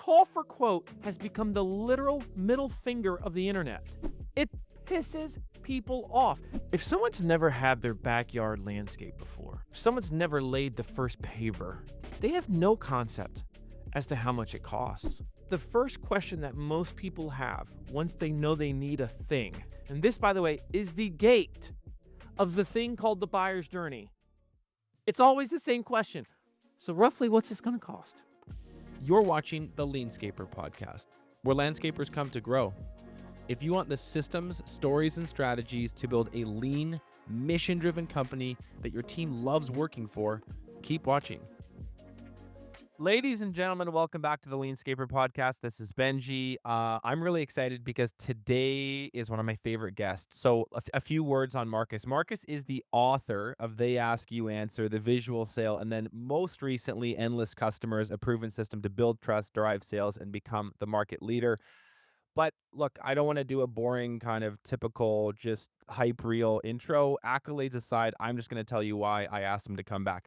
call for quote has become the literal middle finger of the internet. It pisses people off. If someone's never had their backyard landscaped before, if someone's never laid the first paver, they have no concept as to how much it costs. The first question that most people have once they know they need a thing, and this, by the way, is the gate of the thing called the buyer's journey. It's always the same question. So roughly, what's this going to cost? You're watching the Leanscaper podcast, where landscapers come to grow. If you want the systems, stories, and strategies to build a lean, mission-driven company that your team loves working for, keep watching. Ladies and gentlemen, welcome back to the Leanscaper podcast. This is Benji. I'm really excited because today is one of my favorite guests. So a few words on Marcus. Marcus is the author of They Ask You Answer, The Visual Sale, and then most recently, Endless Customers, a proven system to build trust, drive sales, and become the market leader. But look, I don't want to do a boring kind of typical just hype reel intro. Accolades aside, I'm just going to tell you why I asked him to come back.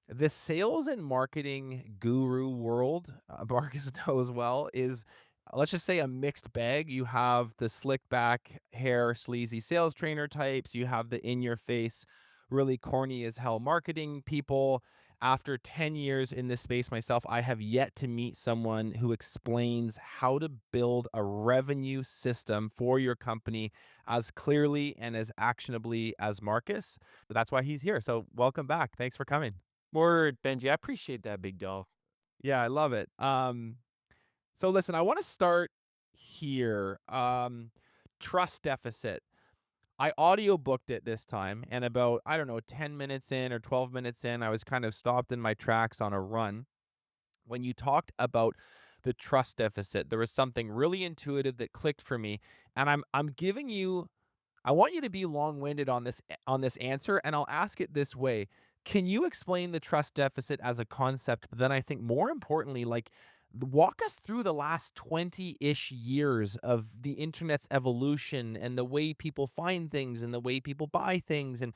The sales and marketing guru world, Marcus knows well, is, let's just say, a mixed bag. You have the slick back hair, sleazy sales trainer types. You have the in-your-face, really corny as hell marketing people. After 10 years in this space myself, I have yet to meet someone who explains how to build a revenue system for your company as clearly and as actionably as Marcus. That's why he's here. So welcome back. Thanks for coming. Word, Benji. I appreciate that, big dog. Yeah, I love it. So listen, I want to start here. Trust deficit. I audiobooked it this time, and about, 10 minutes in or 12 minutes in, I was kind of stopped in my tracks on a run. When you talked about the trust deficit, there was something really intuitive that clicked for me, and I'm giving you, I want you to be long-winded on this answer, and I'll ask it this way. Can you explain the trust deficit as a concept? But then I think more importantly, like, walk us through the last 20-ish years of the internet's evolution and the way people find things and the way people buy things, and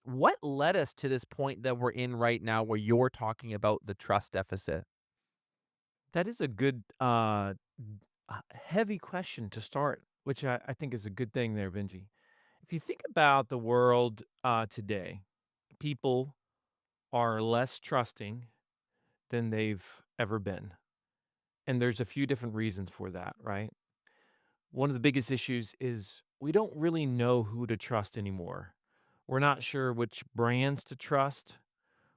what led us to this point that we're in right now where you're talking about the trust deficit. That is a good, heavy question to start, which I think is a good thing there, Benji. If you think about the world today, people are less trusting than they've ever been. And there's a few different reasons for that, right? One of the biggest issues is we don't really know who to trust anymore. We're not sure which brands to trust.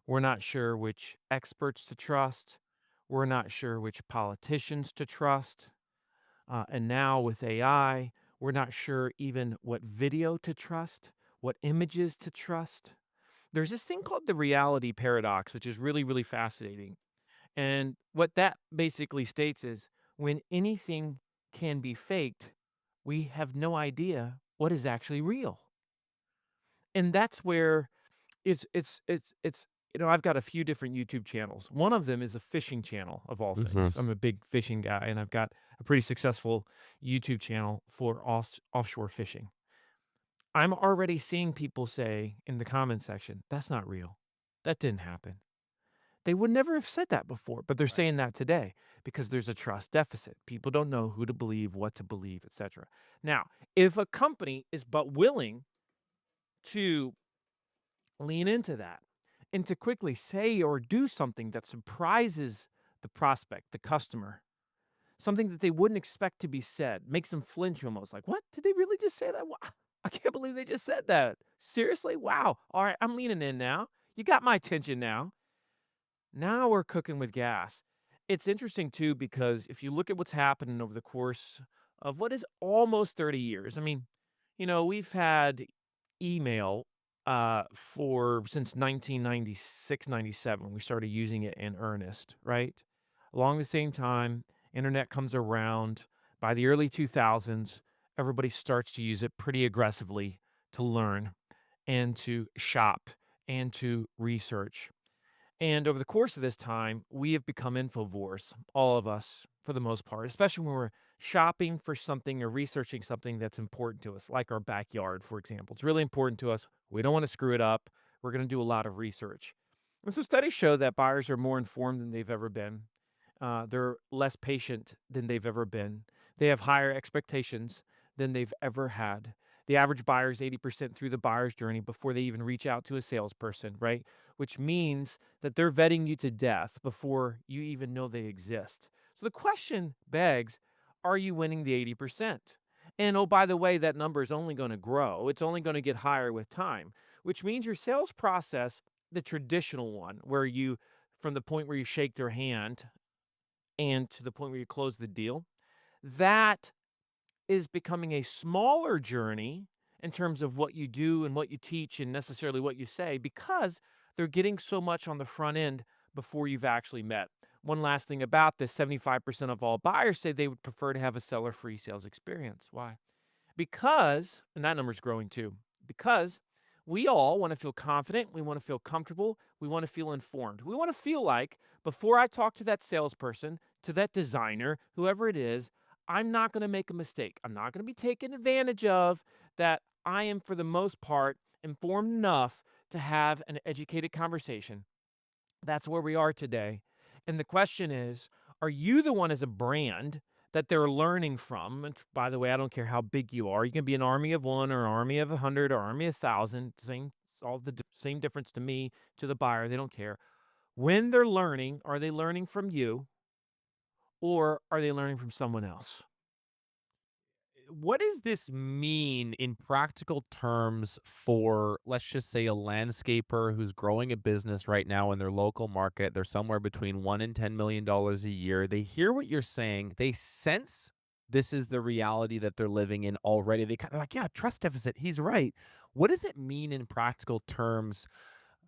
We're not sure which experts to trust. We're not sure which politicians to trust. And now with AI, we're not sure even what video to trust, what images to trust. There's this thing called the reality paradox, which is really, really fascinating. And what that basically states is when anything can be faked, we have no idea what is actually real. And that's where it's I've got a few different YouTube channels. One of them is a fishing channel of all things. I'm a big fishing guy, and I've got a pretty successful YouTube channel for offshore fishing. I'm already seeing people say in the comment section, "That's not real. That didn't happen." They would never have said that before, but they're saying that today because there's a trust deficit. People don't know who to believe, what to believe, etc. Now, if a company is but willing to lean into that and to quickly say or do something that surprises the prospect, the customer, something that they wouldn't expect to be said, makes them flinch almost like, what? Did they really just say that? I can't believe they just said that. Seriously? Wow. All right, I'm leaning in now. You got my attention now. Now we're cooking with gas. It's interesting too, because if you look at what's happening over the course of what is almost 30 years, I mean, we've had email for since 1996, 97. We started using it in earnest, right? Along the same time, internet comes around. By the early 2000s, everybody starts to use it pretty aggressively to learn and to shop and to research. And over the course of this time, we have become infovores, all of us, for the most part, especially when we're shopping for something or researching something that's important to us, like our backyard, for example. It's really important to us. We don't want to screw it up. We're going to do a lot of research. And so studies show that buyers are more informed than they've ever been. they're less patient than they've ever been. They have higher expectations than they've ever had. The average buyer is 80% through the buyer's journey before they even reach out to a salesperson, right? Which means that they're vetting you to death before you even know they exist. So the question begs, are you winning the 80%? And oh, by the way, that number is only going to grow. It's only going to get higher with time, which means your sales process, the traditional one, where you, from the point where you shake their hand and to the point where you close the deal, that is becoming a smaller journey in terms of what you do and what you teach and necessarily what you say because they're getting so much on the front end before you've actually met. One last thing about this, 75% of all buyers say they would prefer to have a seller free sales experience. Why? Because, and that number's growing too, because we all want to feel confident, we want to feel comfortable, we want to feel informed. We want to feel like before I talk to that salesperson, to that designer, whoever it is, I'm not going to make a mistake. I'm not going to be taken advantage of, that I am, for the most part, informed enough to have an educated conversation. That's where we are today. And the question is, are you the one as a brand that they're learning from? And by the way, I don't care how big you are. You can be an army of one or an army of 100 or army of 1,000. Same, it's all the same difference to me, to the buyer. They don't care. When they're learning, are they learning from you or are they learning from someone else? What does this mean in practical terms for, let's just say, a landscaper who's growing a business right now in their local market? They're somewhere between $1 and $10 million a year. They hear what you're saying. They sense this is the reality that they're living in already. They kind of like, yeah, trust deficit. He's right. What does it mean in practical terms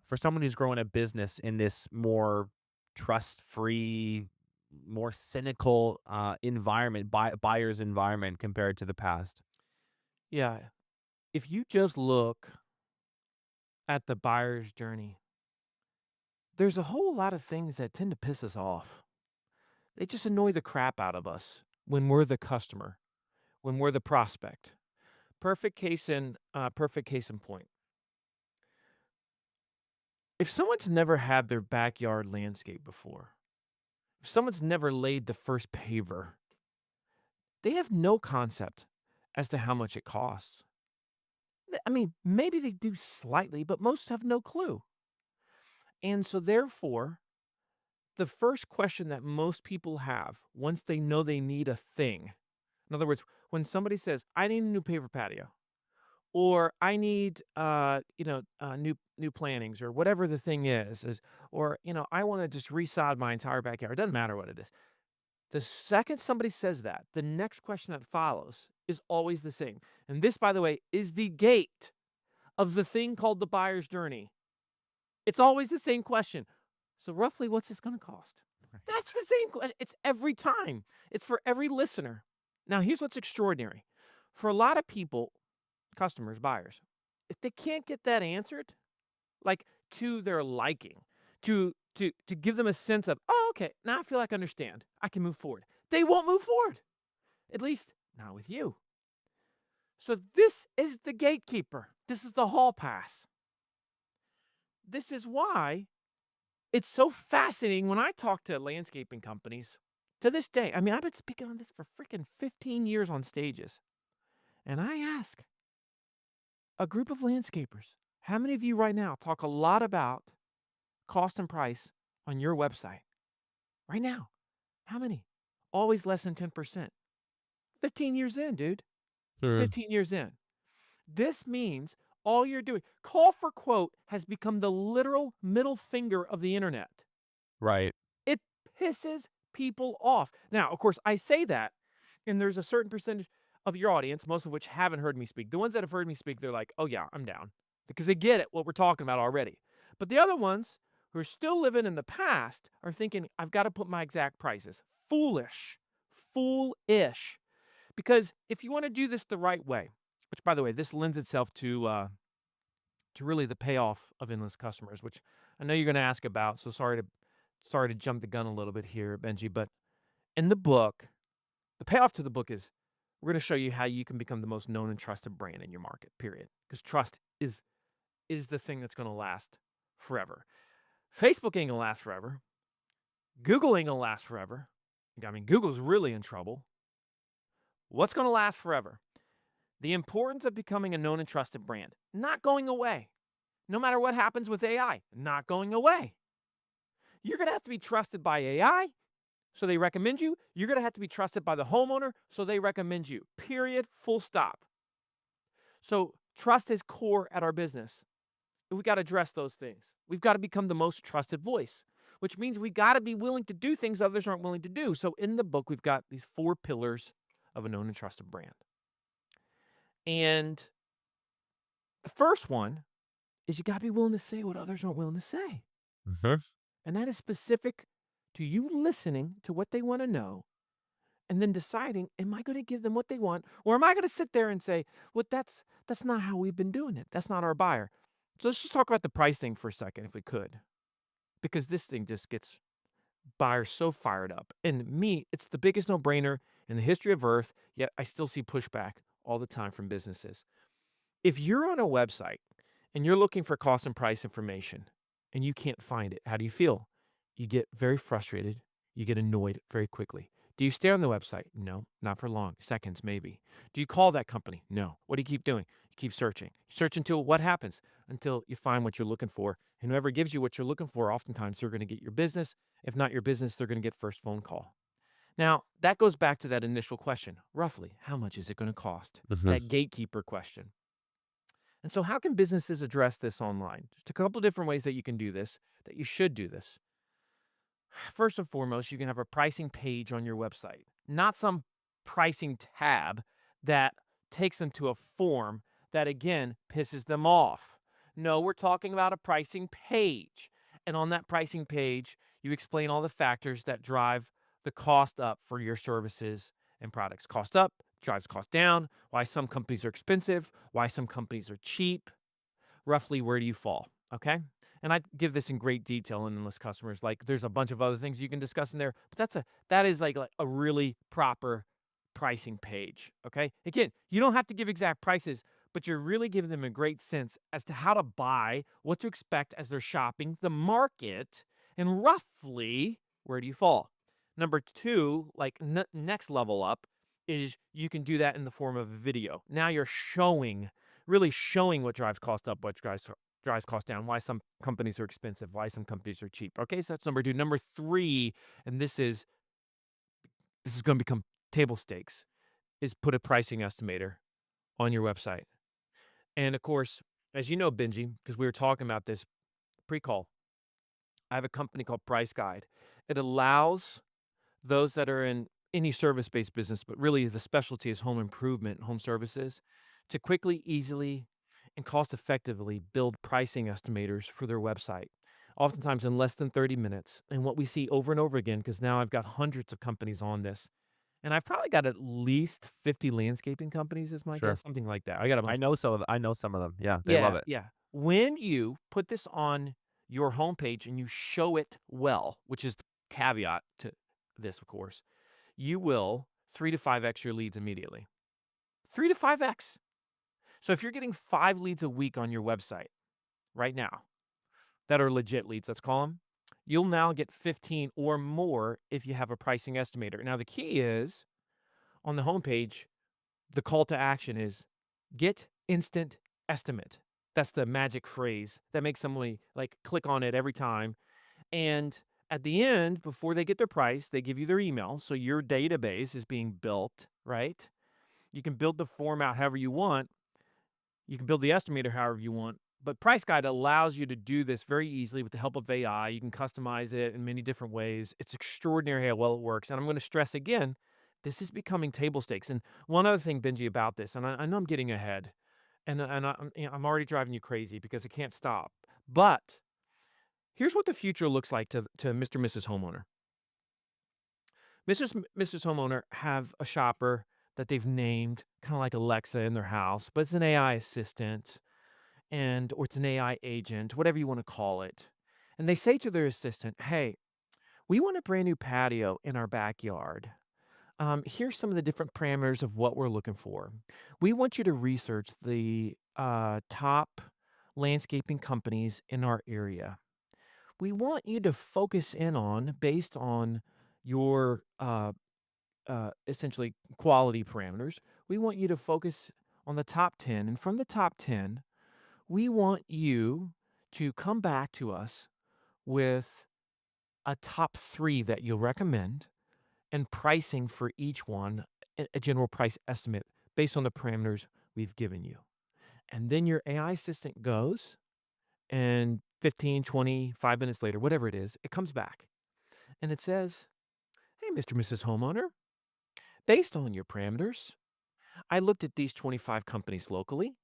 for someone who's growing a business in this more trust free, more cynical environment, buyer's environment compared to the past? Yeah. If you just look at the buyer's journey, there's a whole lot of things that tend to piss us off. They just annoy the crap out of us when we're the customer, when we're the prospect. Perfect case in point. If someone's never had their backyard landscape before, if someone's never laid the first paver, they have no concept as to how much it costs. I mean, maybe they do slightly, but most have no clue. And so therefore, the first question that most people have once they know they need a thing, in other words, when somebody says, "I need a new paver patio," or I need, new plantings or whatever the thing is, or, I wanna just resod my entire backyard. It doesn't matter what it is. The second somebody says that, the next question that follows is always the same. And this, by the way, is the gate of the thing called the buyer's journey. It's always the same question. So roughly, what's this gonna cost? That's Right. the same question. It's every time. It's for every listener. Now, here's what's extraordinary. For a lot of people, customers, buyers, if they can't get that answered, like to their liking, to give them a sense of, oh, okay, now I feel like I understand. I can move forward. They won't move forward. At least not with you. So this is the gatekeeper. This is the hall pass. This is why it's so fascinating when I talk to landscaping companies to this day. I mean, I've been speaking on this for freaking 15 years on stages. And I ask a group of landscapers, how many of you right now talk a lot about cost and price on your website? Right now. How many? Always less than 10%. 15 years in, dude. Sure. 15 years in. This means all you're doing, call for quote has become the literal middle finger of the internet. Right. It pisses people off. Now, of course, I say that, and there's a certain percentage of your audience, most of which haven't heard me speak. The ones that have heard me speak, they're like, oh, yeah, I'm down because they get it, what we're talking about already. But the other ones who are still living in the past are thinking, I've got to put my exact prices. Foolish, foolish. Because if you want to do this the right way, which by the way, this lends itself to really the payoff of endless customers, which I know you're going to ask about. So sorry to jump the gun a little bit here, Benji. But in the book, the payoff to the book is we're going to show you how you can become the most known and trusted brand in your market. Period. Because trust is the thing that's going to last forever. Facebook ain't gonna last forever. Google ain't gonna last forever. I mean, Google's really in trouble. What's gonna last forever? The importance of becoming a known and trusted brand, not going away. No matter what happens with AI, not going away. You're gonna have to be trusted by AI, so they recommend you. You're gonna have to be trusted by the homeowner, so they recommend you. Period. Full stop. So trust is core at our business. We got to address those things. We've got to become the most trusted voice, which means we got to be willing to do things others aren't willing to do. So in the book, we've got these 4 pillars of a known and trusted brand. And the first one is you got to be willing to say what others aren't willing to say. Mhm. And that is specific to you listening to what they want to know and then deciding, am I going to give them what they want? Or am I going to sit there and say, well, that's not how we've been doing it. That's not our buyer. So let's just talk about the price thing for a second, if we could, because this thing just gets buyers so fired up. And me, it's the biggest no brainer in the history of Earth, yet I still see pushback all the time from businesses. If you're on a website and you're looking for cost and price information and you can't find it, how do you feel? You get very frustrated. You get annoyed very quickly. Do you stay on the website? No, not for long. Seconds, maybe. Do you call that company? No. What do you keep doing? You keep searching. You search until what happens? Until you find what you're looking for. And whoever gives you what you're looking for, oftentimes they're going to get your business. If not your business, they're going to get first phone call. Now, that goes back to that initial question. Roughly, how much is it going to cost? Mhm. That gatekeeper question. And so, how can businesses address this online? Just a couple different ways that you can do this, that you should do this. First and foremost, you can have a pricing page on your website, not some pricing tab that takes them to a form that again pisses them off. No, we're talking about a pricing page. And on that pricing page, you explain all the factors that drive the cost up for your services and products. Cost up drives cost down, why some companies are expensive, why some companies are cheap, roughly where do you fall? Okay. And I give this in great detail in Endless Customers. Like there's a bunch of other things you can discuss in there, but that is like a really proper pricing page. Okay. Again, you don't have to give exact prices, but you're really giving them a great sense as to how to buy, what to expect as they're shopping, the market, and roughly where do you fall. Number two, like next level up, is you can do that in the form of a video. Now you're showing really showing what drives cost up, what drives cost down, why some companies are expensive, why some companies are cheap. Okay, so that's number 2. Number 3, and this is gonna become table stakes, is put a pricing estimator on your website. And of course, as you know, Benji, because we were talking about this pre-call, I have a company called Price Guide. It allows those that are in any service-based business, but really the specialty is home improvement, home services, to quickly, easily, and cost effectively build pricing estimators for their website, oftentimes in less than 30 minutes. And what we see over and over again, because now I've got hundreds of companies on this, and I've probably got at least 50 landscaping companies, is my Sure. guess, something like that. I got a bunch. I know some of them. Yeah, they love Yeah, it. yeah. When you put this on your homepage and you show it well, which is the caveat to this, of course, you will 3 to 5x your leads immediately. 3 to 5x. So if you're getting 5 leads a week on your website right now that are legit leads, let's call them, you'll now get 15 or more if you have a pricing estimator. Now, the key is on the homepage, the call to action is get instant estimate. That's the magic phrase that makes somebody like click on it every time. And at the end, before they get their price, they give you their email. So your database is being built, right? You can build the form out however you want. You can build the estimator however you want. But Price Guide allows you to do this very easily with the help of AI. You can customize it in many different ways. It's extraordinary how well it works. And I'm going to stress again, this is becoming table stakes. And one other thing, Benji, about this, and I know I'm getting ahead, I'm already driving you crazy because I can't stop. But here's what the future looks like to Mr. and Mrs. Homeowner. Mrs. Homeowner have a shopper that they've named kind of like Alexa in their house, but it's an AI assistant or it's an AI agent, whatever you want to call it. And they say to their assistant, "Hey, we want a brand new patio in our backyard. Here's some of the different parameters of what we're looking for. We want you to research the top landscaping companies in our area. We want you to focus in on based on your essentially quality parameters. We want you to focus on the top 10. And from the top 10, we want you to come back to us with a top three that you'll recommend and pricing for each one, a general price estimate based on the parameters we've given you. And then your AI assistant goes and 15, 20, 5 minutes later, whatever it is, it comes back and it says, "Hey, Mr. and Mrs. Homeowner, based on your parameters, I looked at these 25 companies locally.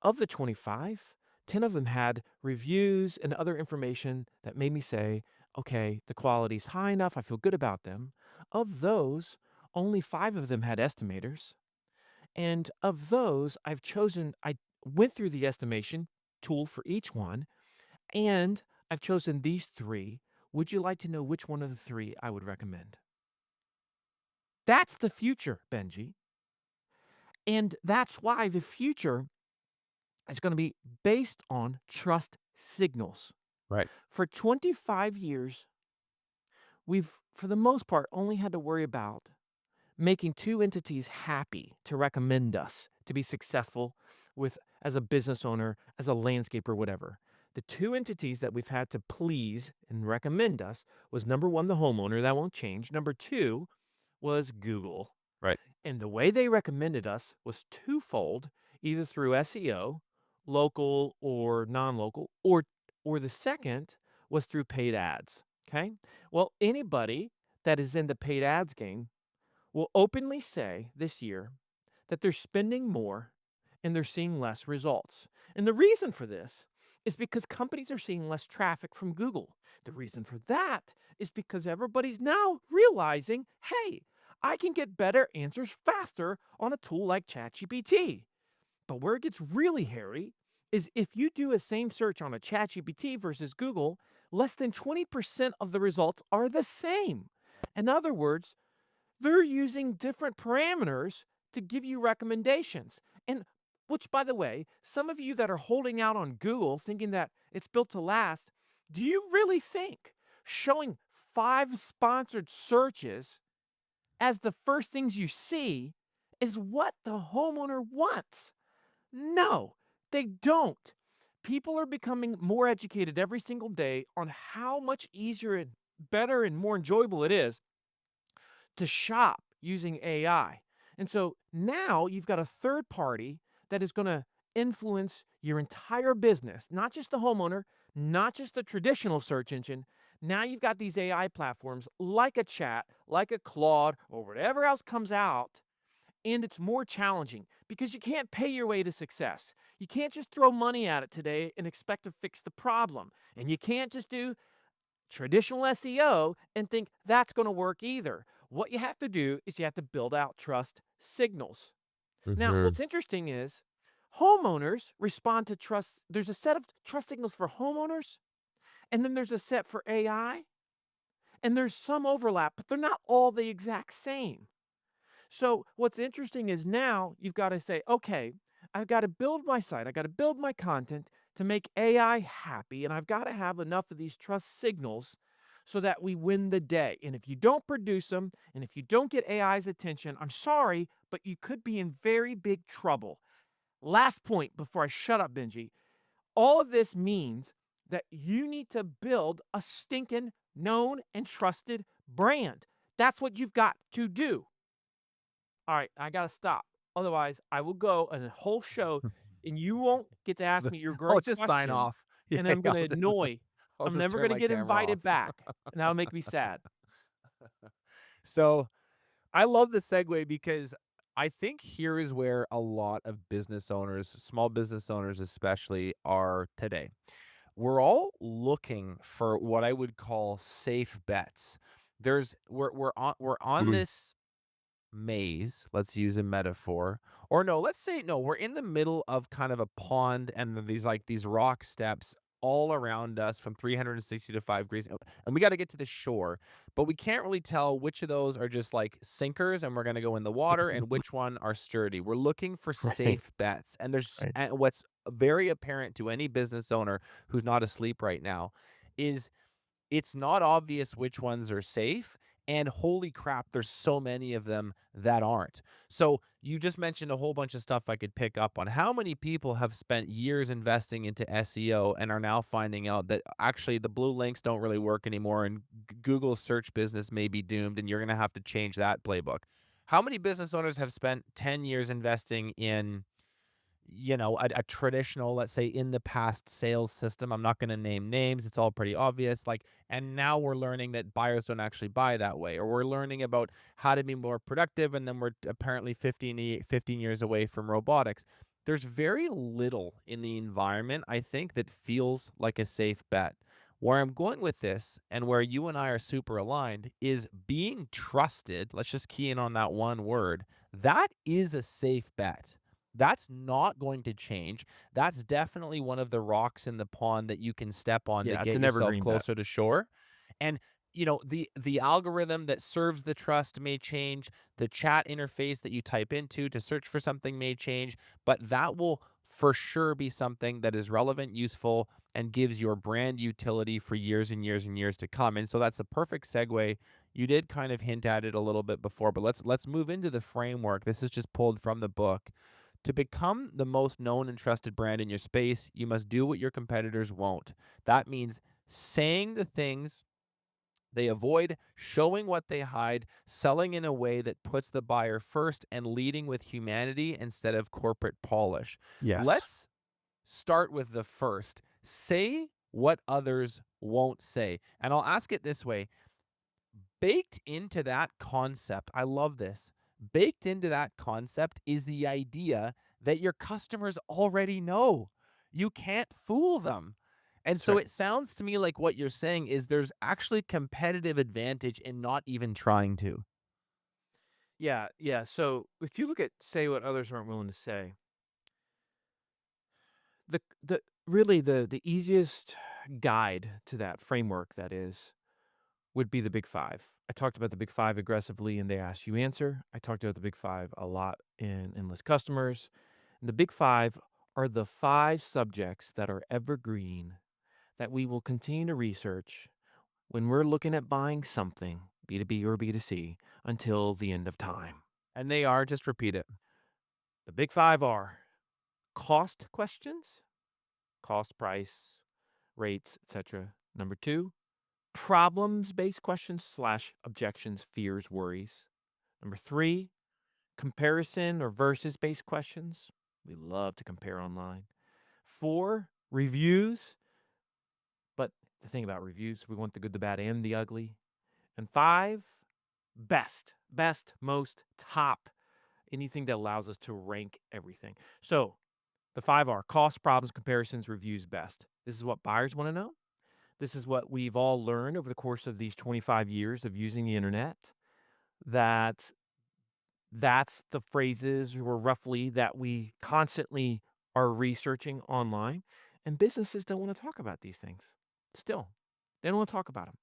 Of the 25, 10 of them had reviews and other information that made me say, okay, the quality's high enough. I feel good about them. Of those, only 5 of them had estimators. And of those, I went through the estimation tool for each one, and I've chosen these three. Would you like to know which one of the three I would recommend?" That's the future, Benji. And that's why the future is going to be based on trust signals. Right. For 25 years, we've, for the most part, only had to worry about making two entities happy to recommend us to be successful with as a business owner, as a landscaper, whatever. The two entities that we've had to please and recommend us was number one, the homeowner, that won't change. Number two was Google. Right. And the way they recommended us was twofold, either through SEO, local or non-local, or the second was through paid ads. Okay. Well, anybody that is in the paid ads game will openly say this year that they're spending more and they're seeing less results. And the reason for this is because companies are seeing less traffic from Google. The reason for that is because everybody's now realizing, hey, I can get better answers faster on a tool like ChatGPT. But where it gets really hairy is if you do a same search on a ChatGPT versus Google, less than 20% of the results are the same. In other words, they're using different parameters to give you recommendations. And which, by the way, some of you that are holding out on Google thinking that it's built to last, do you really think showing 5 sponsored searches as the first things you see is what the homeowner wants? No, they don't. People are becoming more educated every single day on how much easier and better and more enjoyable it is to shop using AI. And so now you've got a third party that is going to influence your entire business, not just the homeowner, not just the traditional search engine. Now you've got these AI platforms like a chat, like a Claude, or whatever else comes out. And it's more challenging because you can't pay your way to success. You can't just throw money at it today and expect to fix the problem. And you can't just do traditional SEO and think that's going to work either. What you have to do is you have to build out trust signals. Now, Mhm. what's interesting is homeowners respond to trust. There's a set of trust signals for homeowners, and then there's a set for AI, and there's some overlap, but they're not all the exact same. So what's interesting is now you've got to say, okay, I've got to build my site. I got to build my content to make AI happy. And I've got to have enough of these trust signals so that we win the day. And if you don't produce them and if you don't get AI's attention, I'm sorry, but you could be in very big trouble. Last point before I shut up, Benji. All of this means that you need to build a stinking known and trusted brand. That's what you've got to do. All right, I gotta stop. Otherwise, I will go a whole show and you won't get to ask me This your I'll great just sign questions, off. Yeah, and I'm yeah, gonna annoy. I'll I'm just never turn gonna my get camera off. invited back, and that'll make me sad. So, I love the segue because I think here is where a lot of business owners, small business owners especially, are today. We're all looking for what I would call safe bets. We're on this maze, let's use a metaphor. Or no, let's say no, we're in the middle of kind of a pond and then these rock steps all around us from 360 to 5 degrees. And we got to get to the shore, but we can't really tell which of those are just like sinkers and we're going to go in the water and which one are sturdy. We're looking for Right, safe bets. And right. what's very apparent to any business owner who's not asleep right now is it's not obvious which ones are safe, and holy crap, there's so many of them that aren't. So, you just mentioned a whole bunch of stuff I could pick up on. How many people have spent years investing into SEO and are now finding out that actually the blue links don't really work anymore and Google's search business may be doomed and you're gonna have to change that playbook? How many business owners have spent 10 years investing in a traditional, let's say, in the past sales system? I'm not going to name names. It's all pretty obvious. Like, and now we're learning that buyers don't actually buy that way, or we're learning about how to be more productive. And then we're apparently 15 years away from robotics. There's very little in the environment, I think, that feels like a safe bet. Where I'm going with this and where you and I are super aligned is being trusted. Let's just key in on that one word. That is a safe bet. That's not going to change. That's definitely one of the rocks in the pond that you can step on to Yeah, it's get an yourself evergreen bet. closer to shore. And the algorithm that serves the trust may change, the chat interface that you type into to search for something may change, but that will for sure be something that is relevant, useful, and gives your brand utility for years and years and years to come. And so that's the perfect segue. You did kind of hint at it a little bit before, but let's move into the framework. This is just pulled from the book. To become the most known and trusted brand in your space, you must do what your competitors won't. That means saying the things they avoid, showing what they hide, selling in a way that puts the buyer first, and leading with humanity instead of corporate polish. Yes. Let's start with the first. Say what others won't say. And I'll ask it this way: baked into that concept, I love this. Baked into that concept is the idea that your customers already know. You can't fool them. And That's so right. it sounds to me like what you're saying is there's actually competitive advantage in not even trying to. Yeah, yeah. So if you look at say what others aren't willing to say, the really the easiest guide to that framework that is would be the big five. I talked about the big five aggressively and they ask you answer. I talked about the big five a lot in endless customers. And the big five are the five subjects that are evergreen that we will continue to research when we're looking at buying something, B2B or B2C, until the end of time. And they are, just repeat it. The big five are cost questions, cost, price, rates, etc. Number two, problems based questions slash objections, fears, worries. Number three, comparison or versus based questions. We love to compare online. Four, reviews. But the thing about reviews, we want the good, the bad, and the ugly. And five, best, most, top, anything that allows us to rank everything. So the five are cost, problems, comparisons, reviews, best. This is what buyers want to know. This is what we've all learned over the course of these 25 years of using the internet, that that's the phrases or roughly that we constantly are researching online. And businesses don't want to talk about these things. Still, they don't want to talk about them.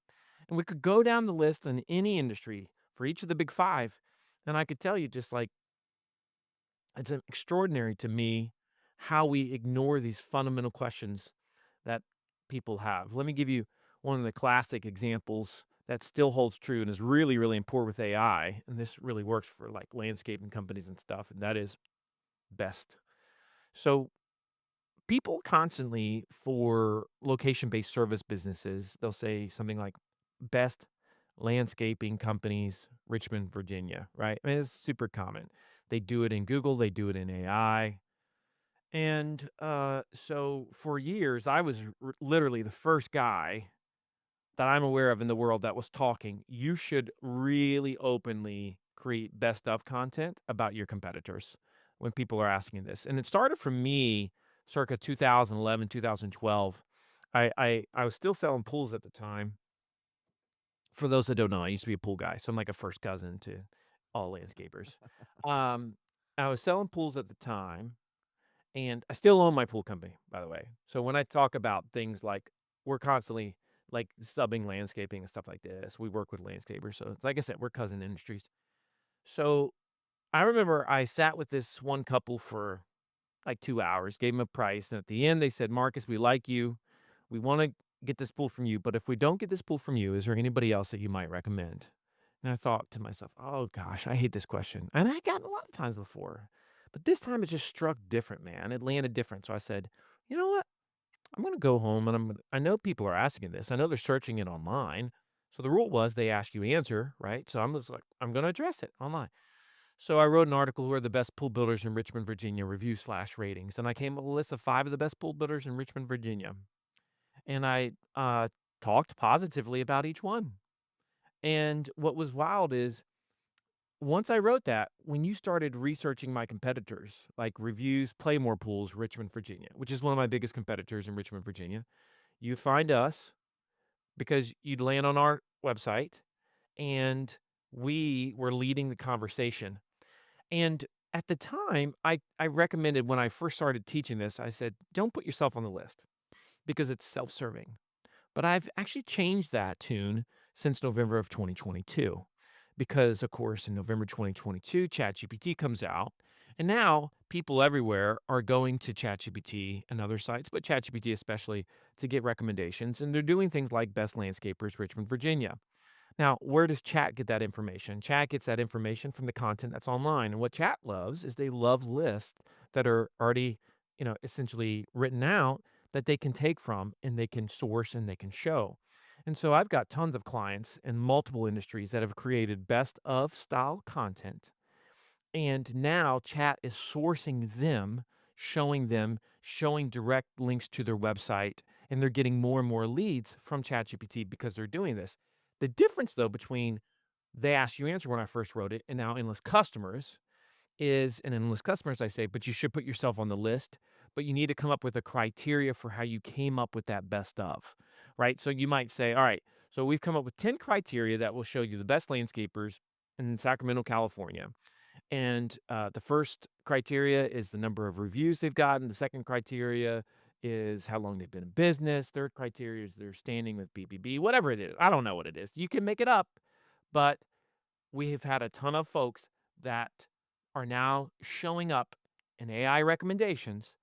And we could go down the list in any industry for each of the big five. And I could tell you just like it's extraordinary to me how we ignore these fundamental questions that people have. Let me give you one of the classic examples that still holds true and is really, really important with AI. And this really works for like landscaping companies and stuff. And that is best. So people constantly for location based service businesses, they'll say something like best landscaping companies, Richmond, Virginia, right? I mean, it's super common. They do it in Google, they do it in AI. And so for years, I was literally the first guy that I'm aware of in the world that was talking. You should really openly create best of content about your competitors when people are asking this. And it started for me circa 2011, 2012. I was still selling pools at the time. For those that don't know, I used to be a pool guy, so I'm like a first cousin to all landscapers. Um, I was selling pools at the time, and I still own my pool company, by the way. So when I talk about things like we're constantly like subbing landscaping and stuff like this, we work with landscapers. So it's like I said, we're cousin industries. So I remember I sat with this one couple for like 2 hours, gave them a price, and at the end they said, "Marcus, we like you. We want to get this pool from you, but if we don't get this pool from you, is there anybody else that you might recommend? And I thought to myself, oh gosh, I hate this question. And I got it a lot of times before, but this time it just struck different, man. It landed different. So I said, you know what? I'm going to go home and I know people are asking this. I know they're searching it online. So the rule was they ask you answer, right? So I'm just like, I'm going to address it online. So I wrote an article, who are the best pool builders in Richmond, Virginia, review slash ratings. And I came up with a list of 5 of the best pool builders in Richmond, Virginia. And I talked positively about each one. And what was wild is once I wrote that, when you started researching my competitors, like reviews, Playmore Pools, Richmond, Virginia, which is one of my biggest competitors in Richmond, Virginia, you find us because you'd land on our website and we were leading the conversation. And at the time, I recommended when I first started teaching this, I said, don't put yourself on the list because it's self serving. But I've actually changed that tune since November of 2022 because, of course, in November 2022, ChatGPT comes out. And now people everywhere are going to ChatGPT and other sites, but ChatGPT especially, to get recommendations. And they're doing things like Best Landscapers, Richmond, Virginia. Now, where does chat get that information? Chat gets that information from the content that's online. And what chat loves is they love lists that are already, essentially written out that they can take from and they can source and they can show. And so I've got tons of clients in multiple industries that have created best of style content, and now chat is sourcing them, showing direct links to their website, and they're getting more and more leads from ChatGPT because they're doing this. The difference, though, between they ask you answer when I first wrote it and now endless customers is, and endless customers, I say, but you should put yourself on the list, but you need to come up with a criteria for how you came up with that best of, right? So you might say, all right, so we've come up with 10 criteria that will show you the best landscapers in Sacramento, California. And the first criteria is the number of reviews they've gotten. The second criteria is how long they've been in business. Third criteria is their standing with BBB, whatever it is. I don't know what it is. You can make it up, but we have had a ton of folks that are now showing up in AI recommendations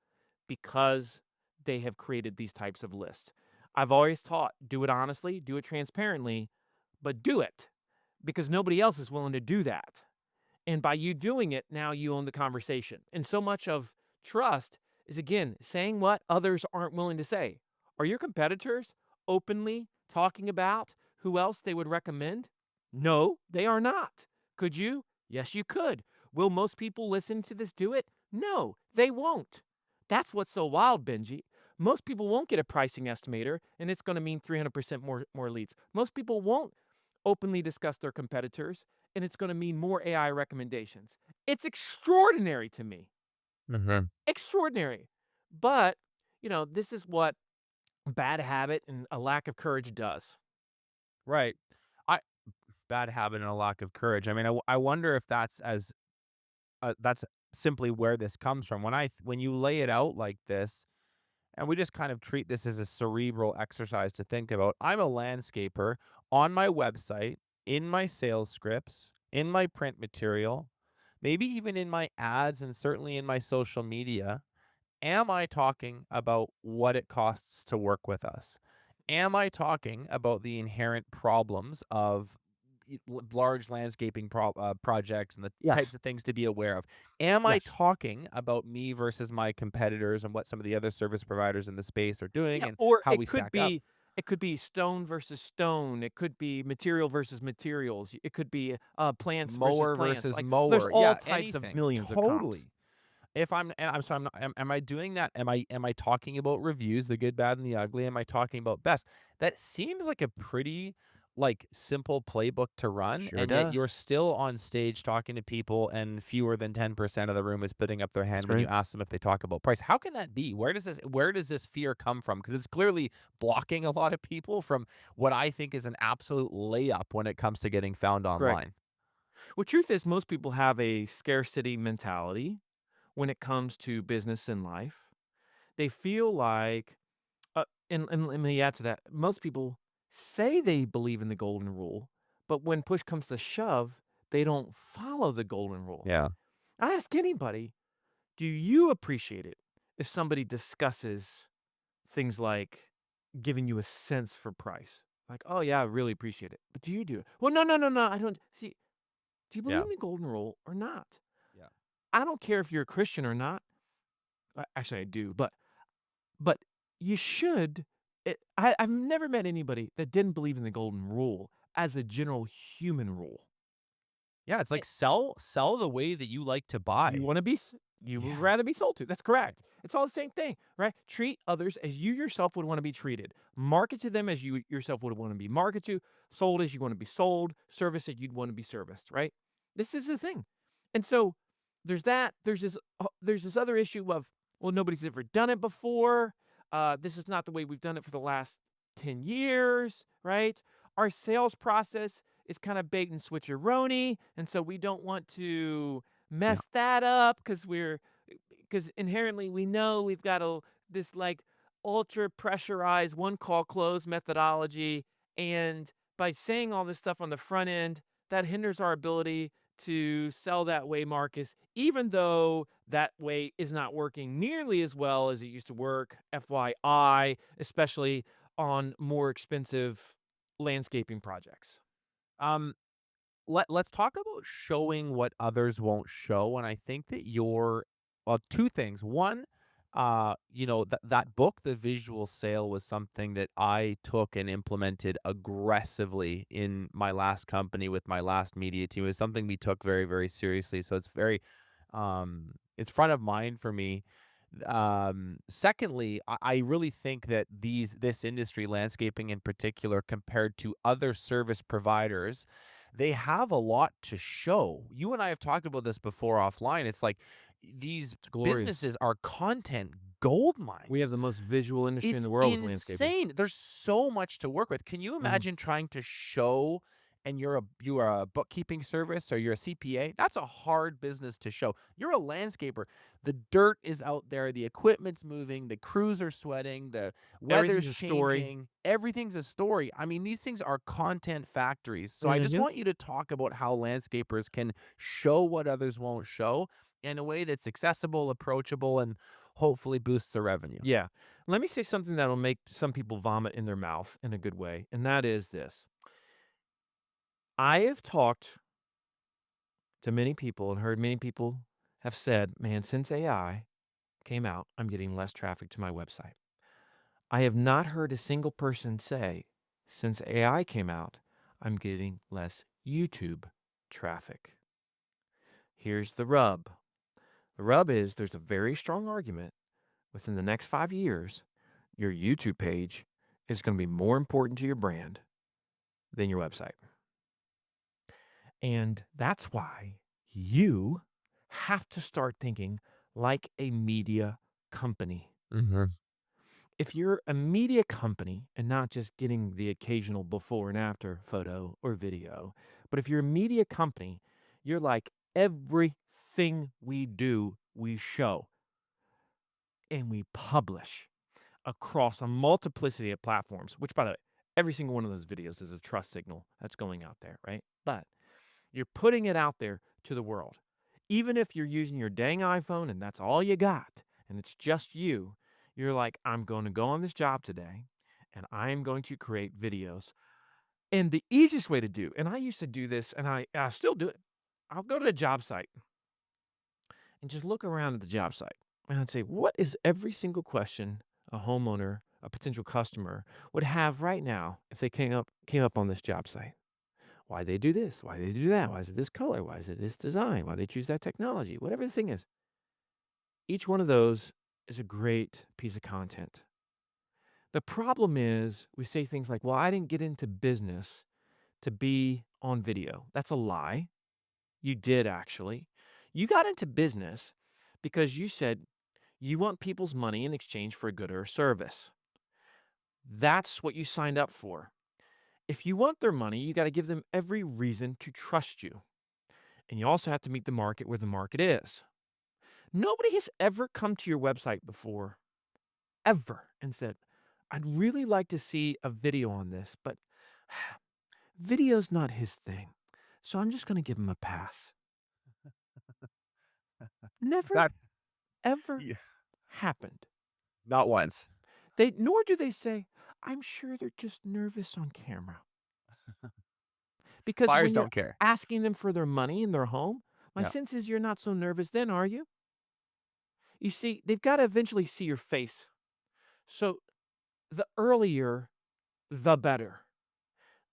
because they have created these types of lists. I've always taught, do it honestly, do it transparently, but do it because nobody else is willing to do that. And by you doing it, now you own the conversation. And so much of trust is, again, saying what others aren't willing to say. Are your competitors openly talking about who else they would recommend? No, they are not. Could you? Yes, you could. Will most people listen to this do it? No, they won't. That's what's so wild, Benji. Most people won't get a pricing estimator, and it's going to mean 300% more leads. Most people won't openly discuss their competitors, and it's going to mean more AI recommendations. It's extraordinary to me. Mhm. Extraordinary. But, this is what bad habit and a lack of courage does. Right. I bad habit and a lack of courage. I mean, I wonder if that's simply where this comes from. When you lay it out like this, and we just kind of treat this as a cerebral exercise to think about. I'm a landscaper on my website, in my sales scripts, in my print material, maybe even in my ads, and certainly in my social media. Am I talking about what it costs to work with us? Am I talking about the inherent problems of large landscaping projects and the types Yes. of things to be aware of? Am I Yes. talking about me versus my competitors and what some of the other service providers in the space are doing Yeah, and or how we stack up? it could be stone versus stone. It could be material versus materials. It could be plants versus Mower plants. versus Like there's mower. all Yeah, types of anything. millions of comps. Totally. If I'm and I'm so I'm not am I doing that? Am I talking about reviews, the good, bad, and the ugly? Am I talking about best? That seems like a pretty, like, simple playbook to run, Sure and yet does. you're still on stage talking to people, and fewer than 10% of the room is putting up their hand That's when you right. ask them if they talk about price. How can that be? Where does this fear come from? Because it's clearly blocking a lot of people from what I think is an absolute layup when it comes to getting found Correct. online. Well, truth is, most people have a scarcity mentality when it comes to business and life. They feel like, and let me add to that. Most people say they believe in the golden rule, but when push comes to shove, they don't follow the golden rule. Yeah. I ask anybody, do you appreciate it if somebody discusses things like giving you a sense for price. Like, "Oh, yeah, I really appreciate it." But do you do it? "Well, no, no, no, no, I don't." See, do you believe Yeah. in the golden rule or not? Yeah. I don't care if you're a Christian or not. Actually, I do, but you should. I've never met anybody that didn't believe in the golden rule as a general human rule. Yeah, it's Eh, like sell the way that you like to you buy. wanna be s you would Yeah. rather be sold to. That's Yeah. correct. It's all the same thing, right? Treat others as you yourself would wanna be treated. Market to them as you yourself would wanna be marketed to, sold as you wanna be sold, service as you'd wanna be serviced, right? This is the thing. And so, there's that. There's this other issue of, well, nobody's ever done it before. This is not the way we've done it for the last 10 years, right? Our sales process is kinda bait and switcheroni, and so we don't want to Yeah. mess that up because inherently we know we've got this like ultra pressurized one call close methodology, and by saying all this stuff on the front end, that hinders our ability to sell that way, Marcus, even though that way is not working nearly as well as it used to work, FYI, especially on more expensive landscaping projects. Um, let's talk about showing what others won't show. And I think that you're well, two things. One, that book, The Visual Sale, was something that I took and implemented aggressively in my last company with my last media team. It was something we took very, very seriously. So it's front of mind for me. Secondly, I really think that this industry, landscaping in particular, compared to other service providers, they have a lot to show. You and I have talked about this before offline. It's like these It's glorious. businesses are content gold We have mines. the most visual industry in It's the world with landscaping. insane. There's so much to work with. Can you Mhm. imagine trying to show and you are a bookkeeping service or you're a CPA? That's a hard business to show. You're a landscaper. The dirt is out there, the equipment's moving, the crews are sweating, the Everything's weather's a story. changing. Everything's a story. I mean, these things are content factories. So I just Mhm. want you to talk about how landscapers can show what others won't show in a way that's accessible, approachable, and hopefully boosts the revenue. Yeah. Let me say something that'll make some people vomit in their mouth in a good way, and that is this. I have talked to many people and heard many people have said, "Man, since AI came out, I'm getting less traffic to my website." I have not heard a single person say, "Since AI came out, I'm getting less YouTube traffic." Here's the rub. The rub is there's a very strong argument within the next 5 years, your YouTube page is gonna be more important to your brand than your website. And that's why you have to start thinking like a media company. Mhm. If you're a media company and not just getting the occasional before and after photo or video, but if you're a media company, you're like everything we do, we show and we publish across a multiplicity of platforms, which, by the way, every single one of those videos is a trust signal that's going out there, right? But you're putting it out there to the world. Even if you're using your dang iPhone and that's all you got and it's just you, you're like, I'm going to go on this job today and I am going to create videos. And the easiest way to do, and I used to do this and I still do it, I'll go to the job site and just look around at the job site and I'd say, what is every single question a homeowner, a potential customer would have right now if they came up on this job site? Why they do this? Why they do that? Why is it this color? Why is it this design? Why they choose that technology? Whatever the thing is, each one of those is a great piece of content. The problem is we say things like, well, I didn't get into business to be on video. That's a lie. You did actually. You got into business because you said you want people's money in exchange for a good or a service. That's what you signed up for. If you want their money, you got to give them every reason to trust you. And you also have to meet the market where the market is. Nobody has ever come to your website before, ever, and said, I'd really like to see a video on this, but video's not his thing. So I'm just going to give him a pass. Never, That ever yeah, happened. not once. Nor do they say, I'm sure they're just nervous on camera. Because Buyers when you're don't care. asking them for their money in their home, my Yeah. sense is you're not so nervous then, are you? You see, they've got to eventually see your face. So the earlier, the better.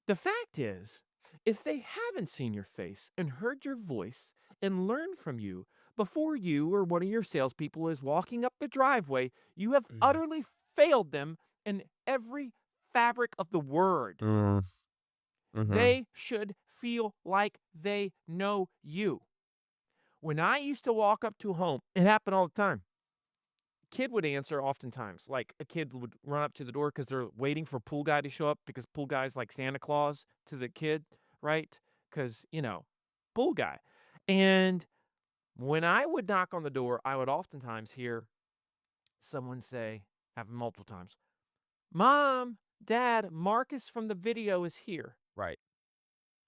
The fact is, if they haven't seen your face and heard your voice and learned from you before you or one of your salespeople is walking up the driveway, you have Mhm. utterly failed them in every fabric of the word. Mm, mhm. They should feel like they know you. When I used to walk up to a home, it happened all the time. Kid would answer oftentimes. Like a kid would run up to the door because they're waiting for pool guy to show up because pool guy's like Santa Claus to the kid, right? Because, pool guy. And when I would knock on the door, I would oftentimes hear someone say, happen multiple times, Mom, Dad, Marcus from the video is here. Right.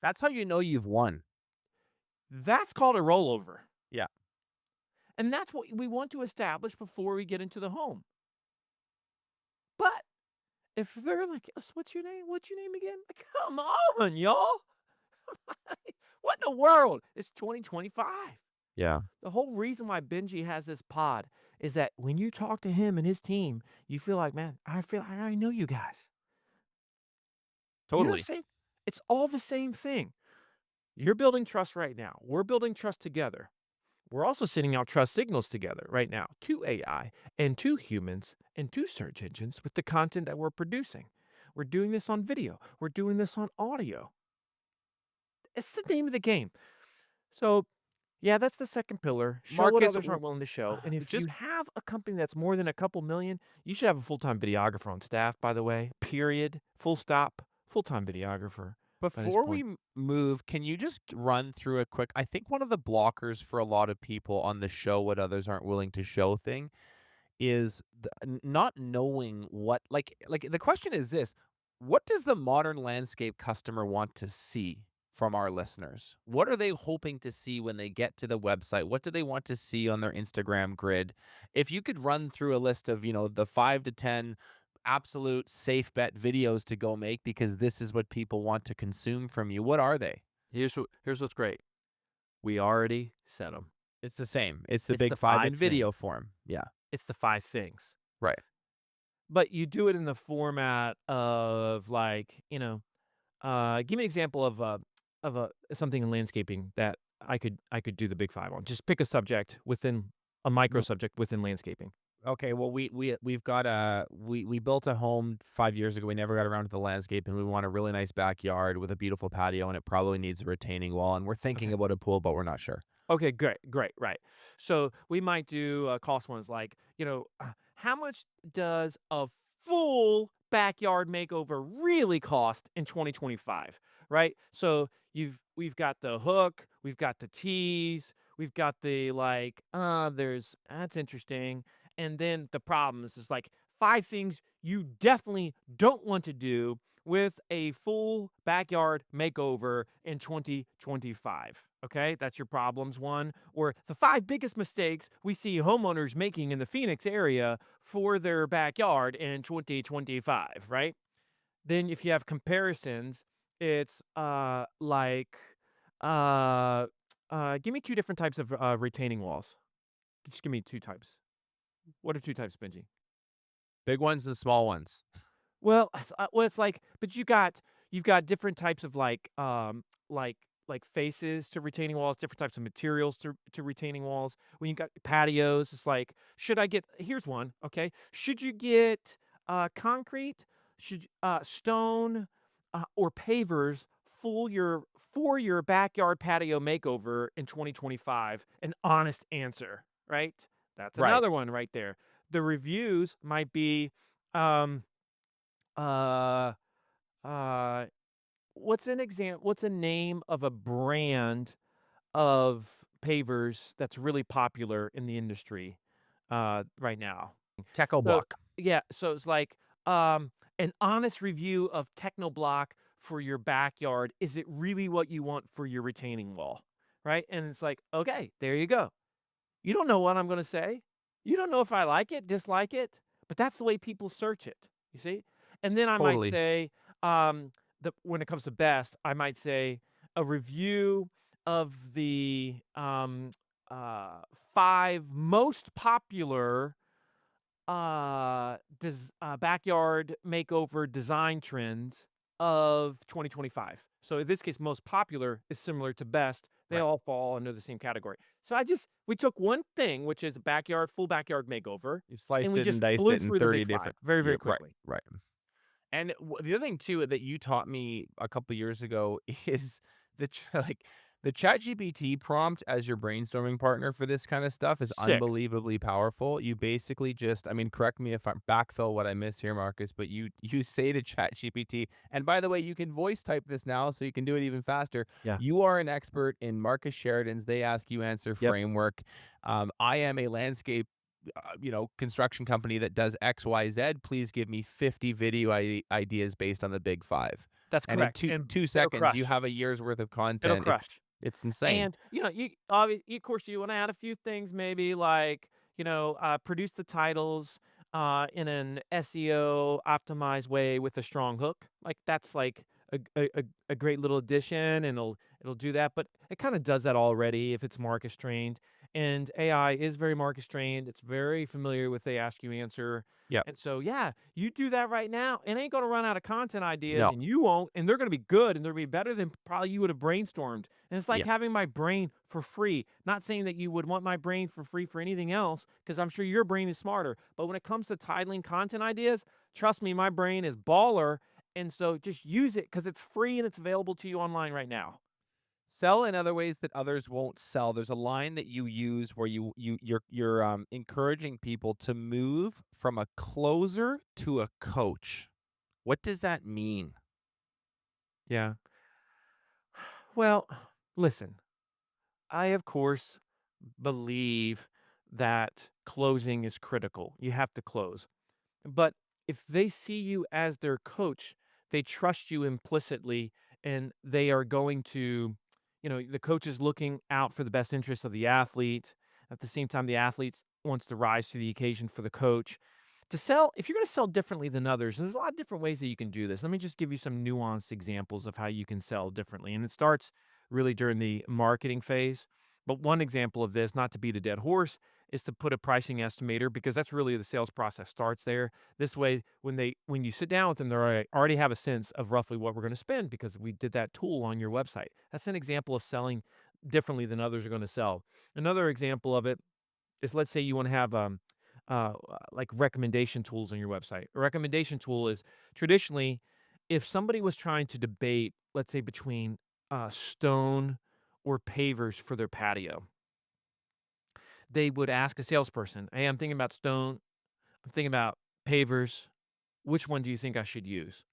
That's how you know you've won. That's called a rollover. Yeah. And that's what we want to establish before we get into the home. But if they're like, What's your name? What's your name again?" Like, come on, y'all. What in the world? It's 2025. Yeah. The whole reason why Benji has this pod is that when you talk to him and his team, you feel like, man, I feel like I already know you guys. You know what I'm Totally. saying? It's all the same thing. You're building trust right now. We're building trust together. We're also sending out trust signals together right now to AI and to humans and to search engines with the content that we're producing. We're doing this on video. We're doing this on audio. It's the name of the game. So, yeah, that's the second pillar. Show what Marcus, others aren't willing to show. And if you just have a company that's more than a couple million, you should have a full time videographer on staff, by the way. Period. Full stop. Full time videographer by this before we point. move, can you just run through a quick I think one of the blockers for a lot of people on the show what others aren't willing to show thing is not knowing what the question is this, what does the modern landscape customer want to see from our listeners? What are they hoping to see when they get to the website? What do they want to see on their Instagram grid? If you could run through a list of, the 5 to 10 absolute safe bet videos to go make because this is what people want to consume from you, what are they? Here's what's great. We already said them. It's the same. It's the It's big the 5 five in things. video form. Yeah. It's the five things. Right. But you do it in the format of like, give me an example of a something in landscaping that I could do the big 5 on. Just pick a subject within a micro subject within landscaping. Okay, well, we've got we built a home 5 years ago. We never got around to the landscape, and we want a really nice backyard with a beautiful patio, and it probably needs a retaining wall. And we're thinking Okay. about a pool, but we're not sure. Okay, great, great, right. So we might do cost ones like, how much does a full backyard makeover really cost in 2025, right? So we've got the hook, we've got the tees, we've got the like, there's that's interesting, and then the problems is like 5 things you definitely don't want to do with a full backyard makeover in 2025. Okay, that's your problems one. Or the 5 biggest mistakes we see homeowners making in the Phoenix area for their backyard in 2025, right? Then if you have comparisons, it's uh give me 2 different types of retaining walls. Just give me 2 types. What are 2 types, Benji? Big ones and small ones. It's like, but you've got different types of like faces to retaining walls, different types of materials to retaining walls. When you got patios, it's like, should I get? Here's one. Okay, should you get concrete? Should stone or pavers? For your backyard patio makeover in 2025? An honest answer, right? That's Right. another one right there. The reviews might be. Um, uh, uh, what's a name of a brand of pavers that's really popular in the industry, right now? Techo So, block. yeah, so it's like, an honest review of Technoblock for your backyard. Is it really what you want for your retaining wall? Right? And it's like, okay, there you go. You don't know what I'm gonna say. You don't know if I like it, dislike it, but that's the way people search it. You see? And then I might Totally. say, when it comes to best, I might say a review of the uh, 5 most popular backyard makeover design trends of 2025. So in this case, most popular is similar to best. They Right. all fall under the same category. So we took one thing, which is full backyard makeover, You and sliced we it and just diced blew it in through the 30 big 5 different. very, Yeah, very right, quickly. right. And the other thing too that you taught me a couple years ago is like the ChatGPT prompt as your brainstorming partner for this kind of stuff is Sick. unbelievably powerful. You basically just, I mean, correct me if I'm backfill what I miss here, Marcus, but you say to ChatGPT, and by the way, you can voice type this now, so you can do it even faster. Yeah. You are an expert in Marcus Sheridan's They Ask You Answer Yep. framework. I am a landscape construction company that does XYZ, please give me 50 video ideas based on the big 5. That's And in correct, two and 2 it'll seconds, you crush. have a year's worth of It'll content. crush. It's insane. And, of course, you wanna add a few things maybe like, produce the titles, in an SEO optimized way with a strong hook. Like, that's, like, a great little addition, and it'll do that, but it kinda does that already if it's Marcus trained, and AI is very Marcus trained. It's very familiar with They Ask You Answer, Yep. and so, yeah, you do that right now, it ain't gonna run out of content ideas, No. and you won't, and they're gonna be good, and they're gonna be better than probably you would have brainstormed. And it's like Yeah. having my brain for free. Not saying that you would want my brain for free for anything else, because I'm sure your brain is smarter. But when it comes to titling content ideas, trust me, my brain is baller. And so just use it because it's free and it's available to you online right now. Sell in other ways that others won't sell. There's a line that you use where you're encouraging people to move from a closer to a coach. What does that mean? Yeah. Well, listen, I, of course, believe that closing is critical. You have to close. But if they see you as their coach, they trust you implicitly and they are going to, the coach is looking out for the best interests of the athlete. At the same time, the athlete wants to rise to the occasion for the coach. To sell, if you're going to sell differently than others, and there's a lot of different ways that you can do this. Let me just give you some nuanced examples of how you can sell differently. And it starts really during the marketing phase. But one example of this, not to beat a dead horse, is to put a pricing estimator because that's really the sales process starts there. This way, when you sit down with them, they already have a sense of roughly what we're going to spend because we did that tool on your website. That's an example of selling differently than others are going to sell. Another example of it is, let's say you want to have like recommendation tools on your website. A recommendation tool is traditionally, if somebody was trying to debate, let's say between stone or pavers for their patio, they would ask a salesperson, "Hey, I'm thinking about stone. I'm thinking about pavers. Which one do you think I should use?"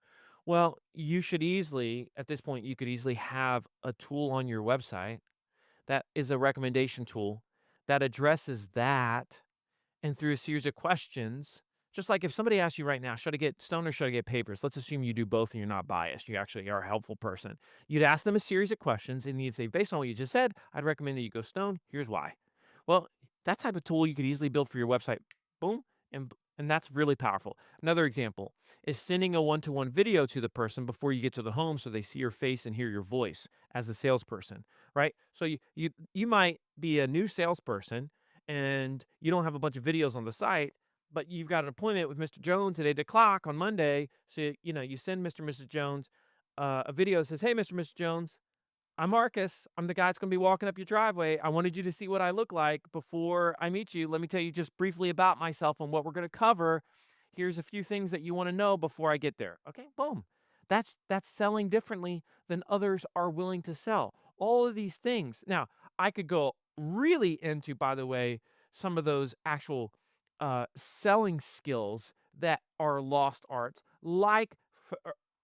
Well, you should easily, at this point, you could easily have a tool on your website that is a recommendation tool that addresses that. And through a series of questions, just like if somebody asks you right now, should I get stone or should I get papers? Let's assume you do both and you're not biased. You actually are a helpful person. You'd ask them a series of questions and you'd say, based on what you just said, I'd recommend that you go stone. Here's why. Well, that type of tool you could easily build for your website. Boom. And that's really powerful. Another example is sending a one-to-one video to the person before you get to the home so they see your face and hear your voice as the salesperson, right? So you might be a new salesperson and you don't have a bunch of videos on the site, but you've got an appointment with Mr. Jones at 8 o'clock on Monday. So, you send Mr. and Mrs. Jones a video that says, "Hey, Mr. and Mrs. Jones, I'm Marcus. I'm the guy that's going to be walking up your driveway. I wanted you to see what I look like before I meet you. Let me tell you just briefly about myself and what we're going to cover. Here's a few things that you want to know before I get there." Okay, boom. That's selling differently than others are willing to sell. All of these things. Now, I could go really into, by the way, some of those actual selling skills that are lost arts, like,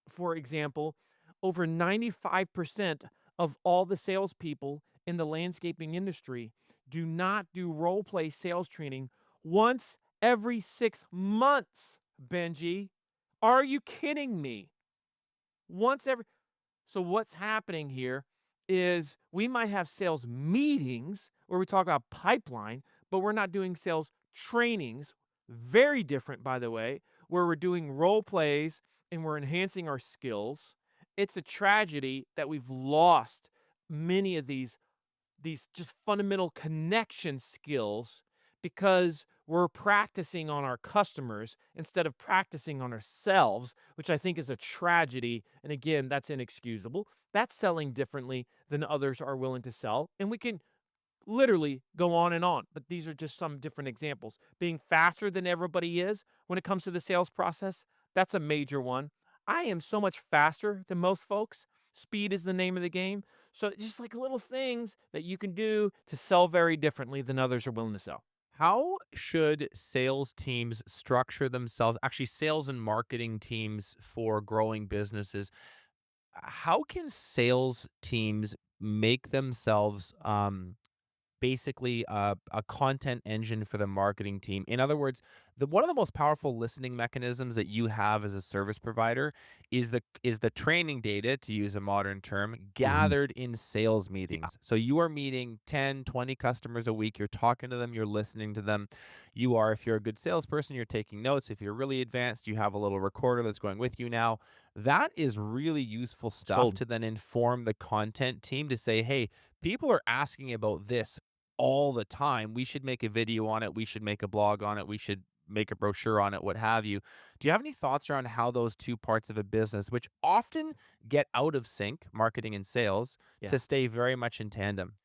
for example, over 95% of all the salespeople in the landscaping industry do not do role play sales training once every 6 months. Benji, are you kidding me? Once every so what's happening here is we might have sales meetings where we talk about pipeline, but we're not doing sales trainings. Very different, by the way, where we're doing role plays and we're enhancing our skills. It's a tragedy that we've lost many of these just fundamental connection skills because we're practicing on our customers instead of practicing on ourselves, which I think is a tragedy. And again, that's inexcusable. That's selling differently than others are willing to sell. And we can literally go on and on, but these are just some different examples. Being faster than everybody is when it comes to the sales process, that's a major one. I am so much faster than most folks. Speed is the name of the game. So just like little things that you can do to sell very differently than others are willing to sell. How should sales teams structure themselves? Actually, sales and marketing teams for growing businesses. How can sales teams make themselves basically a content engine for the marketing team? In other words, one of the most powerful listening mechanisms that you have as a service provider is the training data, to use a modern term, Mhm. gathered in sales Yeah, meetings. So you are meeting 10, 20 customers a week, you're talking to them, you're listening to them. You are, if you're a good salesperson, you're taking notes. If you're really advanced, you have a little recorder that's going with you now. That is really useful stuff sold. to then inform the content team to say, hey, people are asking about this all the time. We should make a video on it. We should make a blog on it. We should make a brochure on it, what have you. Do you have any thoughts around how those two parts of a business, which often get out of sync, marketing and sales, Yeah. to stay very much in tandem?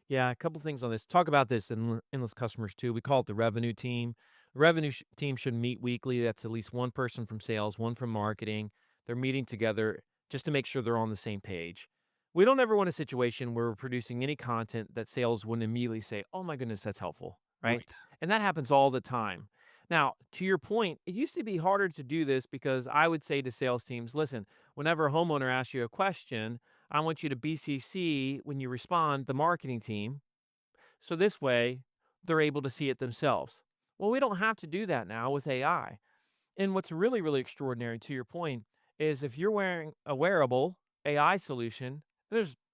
Yeah, a couple things on this. Talk about this in endless customers too. We call it the revenue team. The revenue team should meet weekly. That's at least one person from sales, one from marketing. They're meeting together just to make sure they're on the same page. We don't ever want a situation where we're producing any content that sales wouldn't immediately say, "Oh my goodness, that's helpful," right? Right. And that happens all the time. Now, to your point, it used to be harder to do this because I would say to sales teams, "Listen, whenever a homeowner asks you a question, I want you to BCC when you respond the marketing team. So this way, they're able to see it themselves." Well, we don't have to do that now with AI. And what's really, really extraordinary to your point is if you're wearing a wearable AI solution,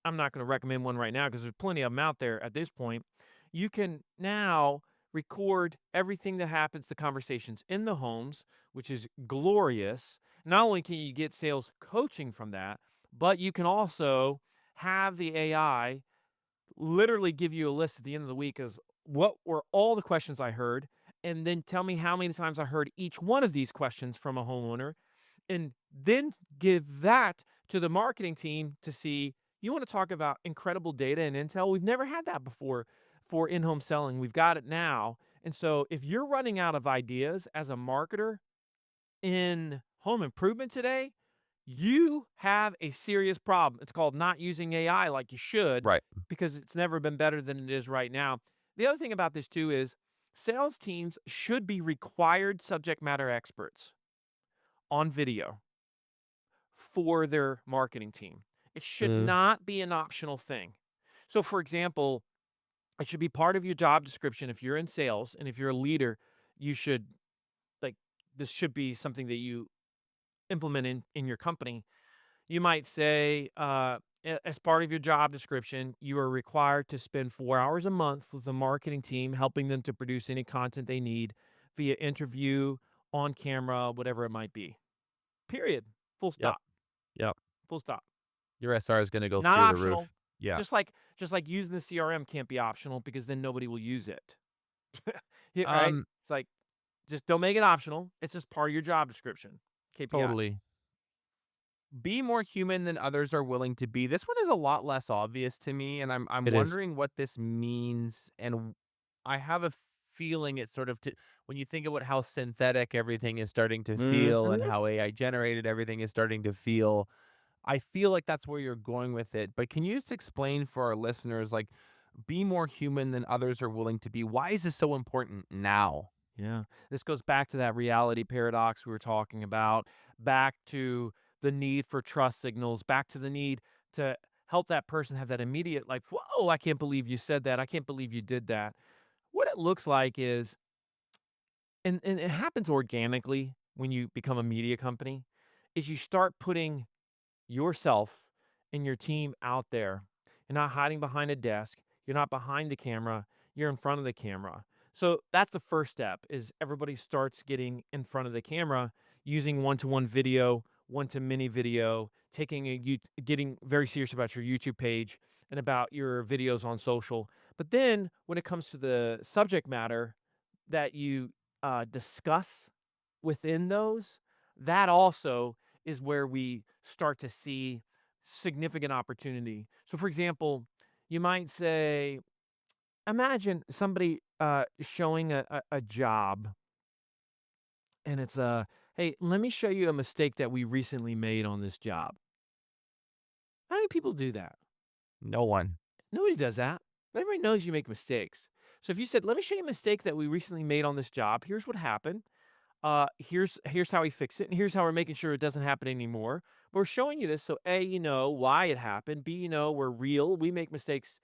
I'm not going to recommend one right now because there's plenty of them out there at this point. You can now record everything that happens, the conversations in the homes, which is glorious. Not only can you get sales coaching from that, but you can also have the AI literally give you a list at the end of the week as what were all the questions I heard, and then tell me how many times I heard each one of these questions from a homeowner, and then give that to the marketing team to see. You want to talk about incredible data and intel? We've never had that before for in-home selling. We've got it now. And so if you're running out of ideas as a marketer in home improvement today, you have a serious problem. It's called not using AI like you should Right. because it's never been better than it is right now. The other thing about this too is sales teams should be required subject matter experts on video for their marketing team. It should Mm. not be an optional thing. So, for example, it should be part of your job description if you're in sales and if you're a leader, you should like this should be something that you implement in your company. You might say, as part of your job description, you are required to spend 4 hours a month with the marketing team, helping them to produce any content they need via interview, on camera, whatever it might be. Period. Full Yep. stop. Yep. Full stop. Your SR is going to go Not through the optional. roof. Yeah. Just like using the CRM can't be optional because then nobody will use it. Yeah, right? Um, It's like just don't make it optional. It's just part of your job description. KPI. totally. Be more human than others are willing to be. This one is a lot less obvious to me, and I'm It is. wondering what this means. And I have a feeling it's sort of when you think about how synthetic everything is starting to feel and Mhm. how AI generated everything is starting to feel. I feel like that's where you're going with it. But can you just explain for our listeners, like, be more human than others are willing to be? Why is this so important now? Yeah. This goes back to that reality paradox we were talking about, back to the need for trust signals, back to the need to help that person have that immediate, like, whoa, I can't believe you said that. I can't believe you did that. What it looks like is, and it happens organically when you become a media company, is you start putting yourself and your team out there. You're not hiding behind a desk. You're not behind the camera. You're in front of the camera. So that's the first step is everybody starts getting in front of the camera. using one-to-one video, one-to-many video, taking a you getting very serious about your YouTube page and about your videos on social. But then when it comes to the subject matter that you, discuss within those, that also is where we start to see significant opportunity. So, for example, you might say, imagine somebody, showing a job, and it's, "Hey, let me show you a mistake that we recently made on this job." How many people do that? No one. Nobody does that. Everybody knows you make mistakes. So if you said, "Let me show you a mistake that we recently made on this job. Here's what happened. Here's how we fix it, and here's how we're making sure it doesn't happen anymore. We're showing you this so A, you know why it happened. B, you know we're real. We make mistakes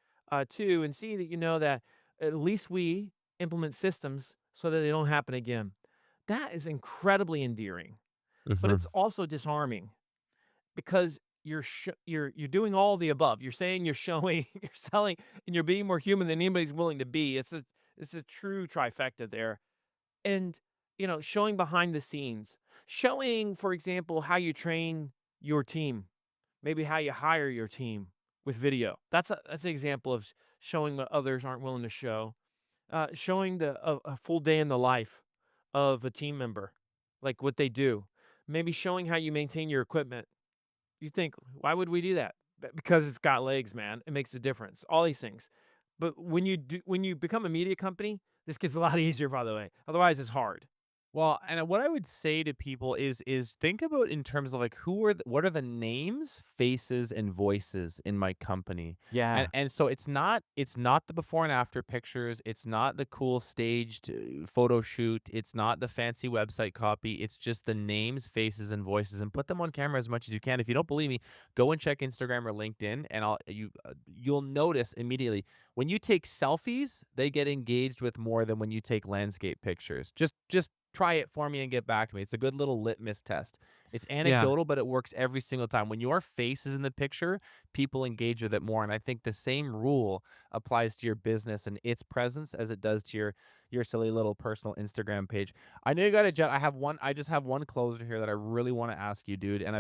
too, and C, that you know that at least we implement systems so that they don't happen again." That is incredibly endearing, but Mhm. it's also disarming because you're doing all the above. You're saying, you're showing, you're selling, and you're being more human than anybody's willing to be. It's a true trifecta there. And, showing behind the scenes, showing, for example, how you train your team, maybe how you hire your team with video. That's an example of showing what others aren't willing to show. Showing a full day in the life of a team member, like what they do. Maybe showing how you maintain your equipment. You think, why would we do that? Because it's got legs, man. It makes a difference. All these things. But when you become a media company, this gets a lot easier, by the way. Otherwise, it's hard. Well, and what I would say to people is think about in terms of like what are the names, faces, and voices in my company, and Yeah. so it's not the before and after pictures, it's not the cool staged photo shoot, it's not the fancy website copy, it's just the names, faces, and voices, and put them on camera as much as you can. If you don't believe me, go and check Instagram or LinkedIn, and you'll notice immediately when you take selfies, they get engaged with more than when you take landscape pictures. Just try it for me and get back to me. It's a good little litmus test. It's Yeah. anecdotal, but it works every single time. When your face is in the picture, people engage with it more. And I think the same rule applies to your business and its presence as it does to your silly little personal Instagram page. I know you got to jet. I just have one closer here that I really want to ask you, dude. And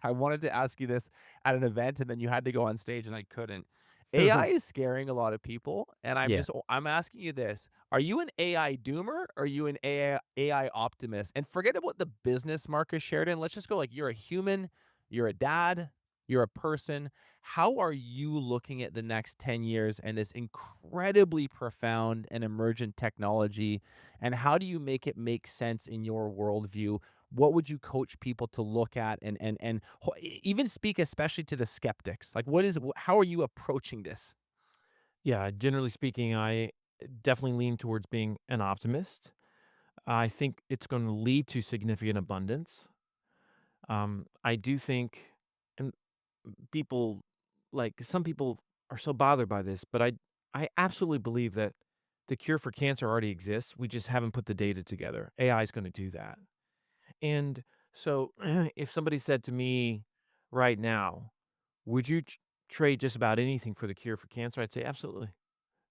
I wanted to ask you this at an event and then you had to go on stage and I couldn't. AI is scaring a lot of people, and Yeah. I'm asking you this. Are you an AI doomer or are you an AI optimist? And forget about the business, Marcus Sheridan. Let's just go like you're a human, you're a dad, you're a person. How are you looking at the next 10 years and this incredibly profound and emergent technology? And how do you make it make sense in your worldview? What would you coach people to look at and even speak especially to the skeptics? Like how are you approaching this? Yeah. Generally speaking, I definitely lean towards being an optimist. I think it's going to lead to significant abundance. I do think, and people, like some people are so bothered by this, but I absolutely believe that the cure for cancer already exists. We just haven't put the data together. AI is going to do that. And so if somebody said to me right now, would you trade just about anything for the cure for cancer? I'd say absolutely.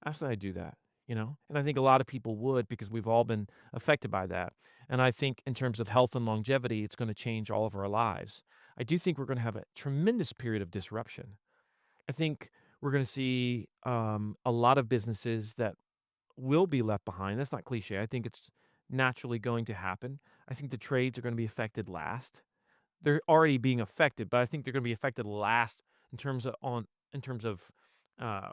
Absolutely, I'd do that. And I think a lot of people would because we've all been affected by that. And I think in terms of health and longevity, it's going to change all of our lives. I do think we're going to have a tremendous period of disruption. I think we're going to see a lot of businesses that will be left behind. That's not cliche. I think it's naturally going to happen. I think the trades are going to be affected last. They're already being affected, but I think they're gonna be affected last in terms of,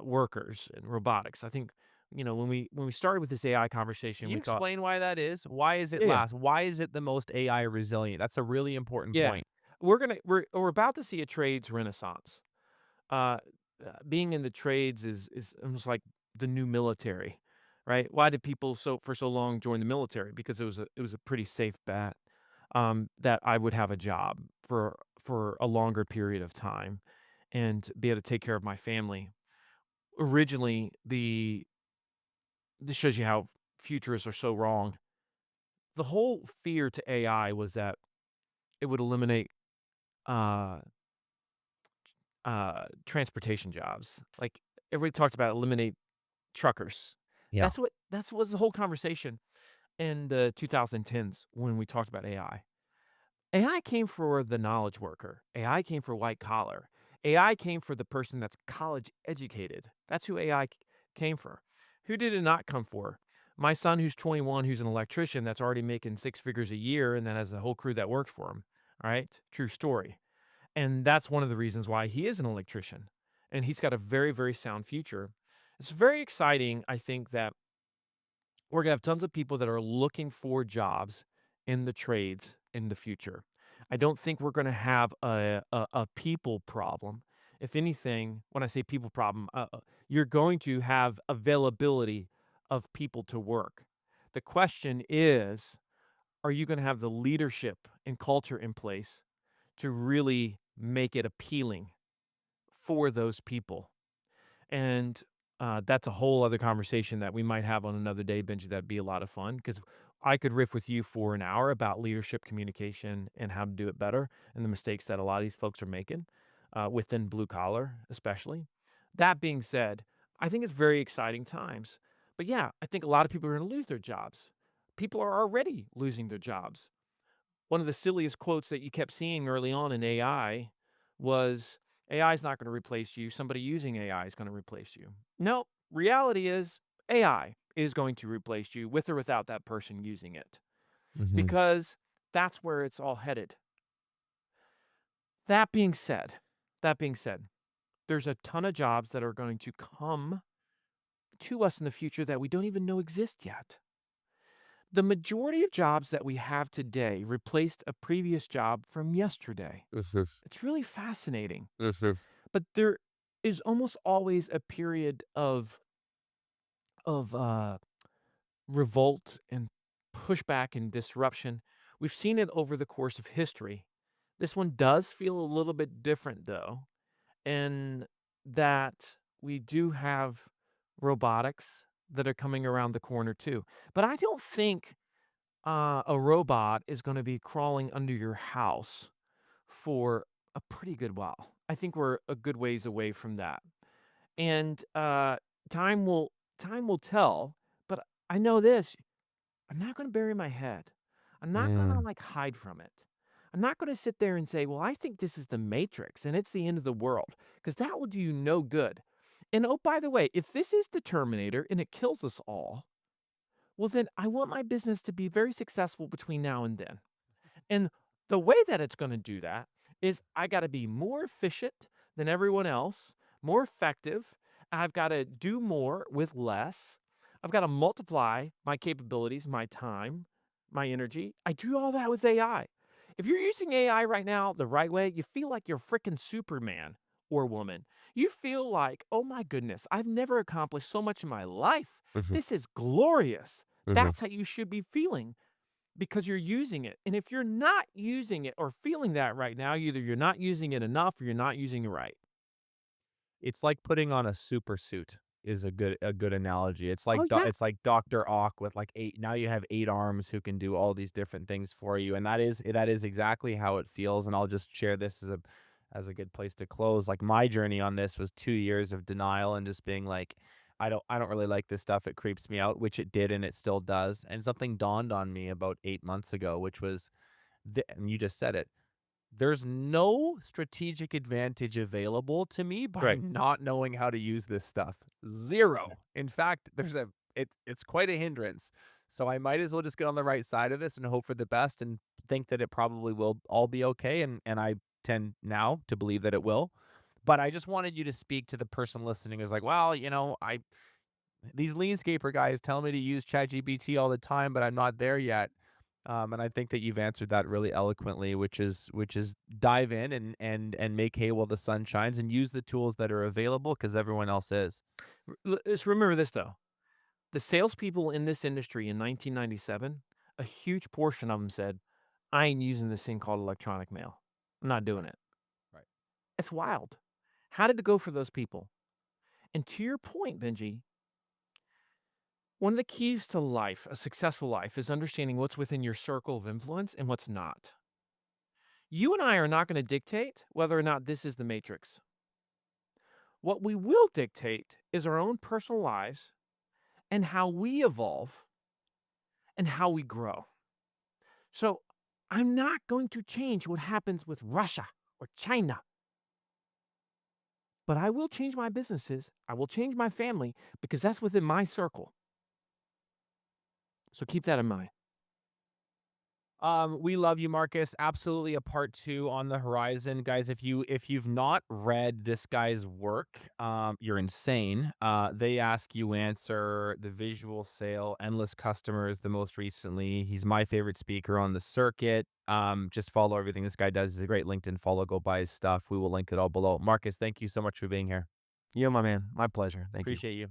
workers and robotics. I think, when we started with this AI Can conversation, you we thought. explain why that is? Why is it Yeah, yeah, last? Why is it the most AI resilient? That's a really important yeah. point. We're about to see a trades renaissance. Uh, Being in the trades is almost like the new military, right? Why did people for so long join the military? Because it was a pretty safe bet, that I would have a job for a longer period of time and be able to take care of my family. Originally, this shows you how futurists are so wrong. The whole fear to AI was that it would eliminate uh transportation jobs. Like everybody talked about eliminate truckers. Yeah. That's was the whole conversation in the 2010s when we talked about AI. AI came for the knowledge worker. AI came for white collar. AI came for the person that's college educated. That's who AI came for. Who did it not come for? My son, who's 21, who's an electrician that's already making six figures a year and then has a whole crew that works for him. All right. True story. And that's one of the reasons why he is an electrician. And he's got a very, very sound future. It's very exciting, I think, that we're gonna have tons of people that are looking for jobs in the trades in the future. I don't think we're gonna have a people problem. If anything, when I say people problem, you're going to have availability of people to work. The question is, are you gonna have the leadership and culture in place to really make it appealing for those people? And, that's a whole other conversation that we might have on another day, Benji. That'd be a lot of fun because I could riff with you for an hour about leadership communication and how to do it better and the mistakes that a lot of these folks are making, within blue collar, especially. That being said, I think it's very exciting times. But yeah, I think a lot of people are going to lose their jobs. People are already losing their jobs. One of the silliest quotes that you kept seeing early on in AI was, AI is not going to replace you. Somebody using AI is going to replace you. No, reality is AI is going to replace you with or without that person using it Hmm. because that's where it's all headed. That being said, that being said, there's a ton of jobs that are going to come to us in the future that we don't even know exist yet. The majority of jobs that we have today replaced a previous job from yesterday. This is It's really fascinating. this is But there is almost always a period of revolt and pushback and disruption. We've seen it over the course of history. This one does feel a little bit different, though, in that we do have robotics that are coming around the corner too. But I don't think a robot is going to be crawling under your house for a pretty good while. I think we're a good ways away from that. And, time will time will tell, but I know this, I'm not gonna bury my head. I'm not gonna, mm, like, hide from it. I'm not gonna sit there and say, "Well, I think this is the Matrix, and it's the end of the world," because that will do you no good. And, oh, by the way, if this is the Terminator and it kills us all, well, then I want my business to be very successful between now and then. And the way that it's gonna do that is I gotta be more efficient than everyone else, more effective. I've gotta do more with less. I've gotta multiply my capabilities, my time, my energy. I do all that with AI. If you're using AI right now the right way, you feel like you're freaking Superman or woman. You feel like, "Oh my goodness, I've never accomplished so much in my life. mhm, This is glorious." mhm. That's how you should be feeling because you're using it. And if you're not using it or feeling that right now, either you're not using it enough or you're not using it right. It's like putting on a super suit is a good analogy. Oh, yeah. It's like Doctor Ock with like 8 now you have 8 arms who can do all these different things for you, and that is exactly how it feels, and I'll just share this as a good place to close. Like, my journey on this was 2 years of denial and just being like, I don't really like this stuff, it creeps me out," which it did and it still does, and something dawned on me about 8 months ago, which was and you just said it, there's no strategic advantage available to me by Right. not knowing how to use this stuff. 0. In fact, it's quite a hindrance. So I might as well just get on the right side of this and hope for the best and think that it probably will all be okay, and I tend now to believe that it will. But I just wanted you to speak to the person listening who's like, "Well, I these Leanscaper guys tell me to use ChatGPT all the time, but I'm not there yet." And I think that you've answered that really eloquently, which is dive in and make hay while the sun shines and use the tools that are available because everyone else is. Let's remember this, though. The salespeople in this industry in 1997, a huge portion of them said, I ain't using this thing called electronic mail. I'm not doing Right. it. Right. It's wild. How did it go for those people? And to your point, Benji, one of the keys to life, a successful life, is understanding what's within your circle of influence and what's not. You and I are not going to dictate whether or not this is the matrix. What we will dictate is our own personal lives and how we evolve and how we grow. So I'm not going to change what happens with Russia or China, but I will change my businesses. I will change my family because that's within my circle. So keep that in mind. We love you, Marcus. Absolutely a part two on the horizon, guys. If you've not read this guy's work, you're insane. They ask you answer the visual sale, endless customers. The most recently, he's my favorite speaker on the circuit. Just follow everything this guy does. He's a great LinkedIn follow. Go buy his stuff. We will link it all below. Marcus, thank you so much for being here. You know, my man, my pleasure. Thank you. Appreciate you.